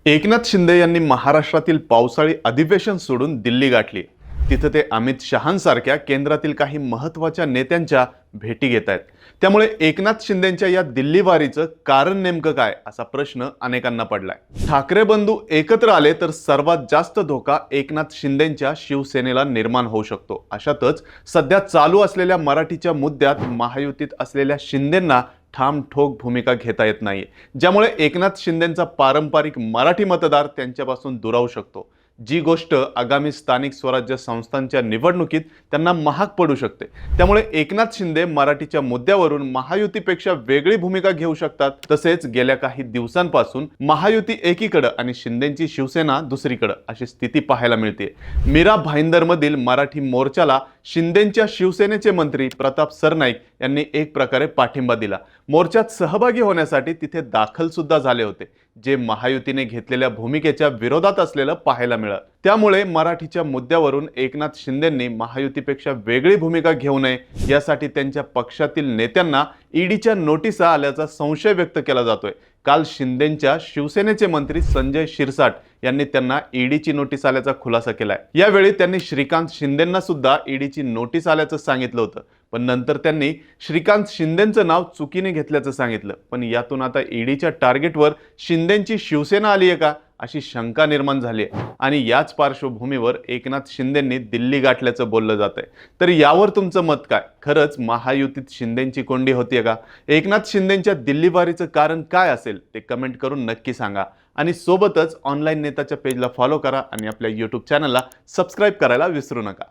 एकनाथ शिंदे यांनी महाराष्ट्रातील पावसाळी अधिवेशन सोडून दिल्ली गाठली। तिथे ते अमित शहांसारख्या केंद्रातील काही महत्त्वाच्या नेत्यांच्या भेटी घेत आहेत। त्यामुळे एकनाथ शिंदेंच्या या दिल्ली वारीचं कारण नेमकं काय असा प्रश्न अनेकांना पडलाय। ठाकरे बंधू एकत्र आले तर सर्वात जास्त धोका एकनाथ शिंदेंच्या शिवसेनेला निर्माण होऊ शकतो। अशातच सध्या चालू असलेल्या मराठीच्या मुद्द्यात महायुतीत असलेल्या शिंदेंना ठामठोक भूमिका घेता येत नाही, ज्यामुळे एकनाथ शिंदेंचा पारंपरिक मराठी मतदार त्यांच्यापासून दुरावू शकतो। जी गोष्ट आगामी स्थानिक स्वराज्य संस्थांच्या निवडणुकीत त्यांना महाग पडू शकते। त्यामुळे एकनाथ शिंदे मराठीच्या मुद्द्यावरून महायुतीपेक्षा वेगळी भूमिका घेऊ शकतात। तसेच गेल्या काही दिवसांपासून महायुती एकीकडे आणि शिंदेंची शिवसेना दुसरीकडे अशी स्थिती पाहायला मिळते। मीरा भाईंदरमधील मराठी मोर्चाला शिंदेंच्या शिवसेनेचे मंत्री प्रताप सरनाईक यांनी एक प्रकारे पाठिंबा दिला। मोर्चात सहभागी होण्यासाठी तिथे दाखल सुद्धा झाले होते, जे महायुतीने घेतलेल्या भूमिकेच्या विरोधात असलेलं पाहायला मिळालं। त्यामुळे मराठीच्या मुद्द्यावरून एकनाथ शिंदेंनी महायुतीपेक्षा वेगळी भूमिका घेऊ नये यासाठी त्यांच्या पक्षातील नेत्यांना ईडीच्या नोटिसा आल्याचा संशय व्यक्त केला जातोय। काल शिंदेंच्या शिवसेनेचे मंत्री संजय शिरसाट यांनी त्यांना ईडीची नोटीस आल्याचा खुलासा केलाय। यावेळी त्यांनी श्रीकांत शिंदेंना सुद्धा ईडीची नोटीस आल्याचं सांगितलं होतं, पण नंतर त्यांनी श्रीकांत शिंदेंचं नाव चुकीने घेतल्याचं सांगितलं। पण यातून आता ईडीच्या टार्गेटवर शिंदेंची शिवसेना आली आहे का अशी शंका निर्माण झाली आहे आणि याच पार्श्वभूमीवर एकनाथ शिंदेंनी दिल्ली गाठल्याचं बोललं जात आहे। तर यावर तुमचं मत काय? खरंच महायुतीत शिंदेंची कोंडी होतीये का? एकनाथ शिंदेंच्या दिल्ली वारीचं कारण काय असेल ते कमेंट करून नक्की सांगा आणि सोबतच ऑनलाईन नेताच्या पेजला फॉलो करा आणि आपल्या यूट्यूब चॅनलला सबस्क्राईब करायला विसरू नका।